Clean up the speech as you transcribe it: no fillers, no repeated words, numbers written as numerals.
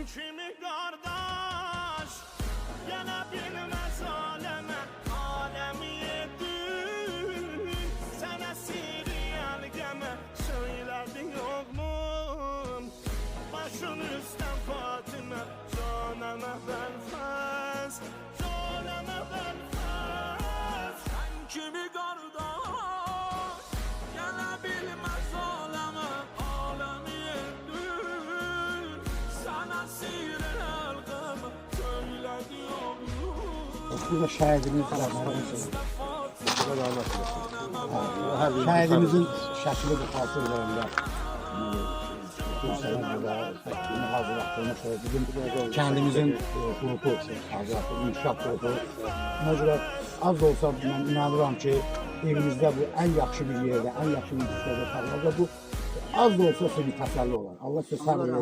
kimi qardaş yana bilməz aləmə, aləmi yedin. Sənə siriyəl qəmə söylədin yoxmun? Başın üstdən Fatimə, canəmə bəlfəz, canəmə bəlfəz. Sən kimi qardaş yana bilməz aləmə, aləmi yedin. Sənə siriyəl qəmə söylədin yoxmun? Burada şəhidimiz var. Şəhidimizin şəkli bu xalqın üzərində. Bizim kəndimizin qrupu hazırlatılmış, inkişaf qrupu. Ona görə az da olsa mən inanıram ki, evimizdə bu ən yaxşı bir yerdə, ən yaxşı bir yerdə sağlarsa bu az da olsa sizin təsəlli olan. Allah sizə sabır versin.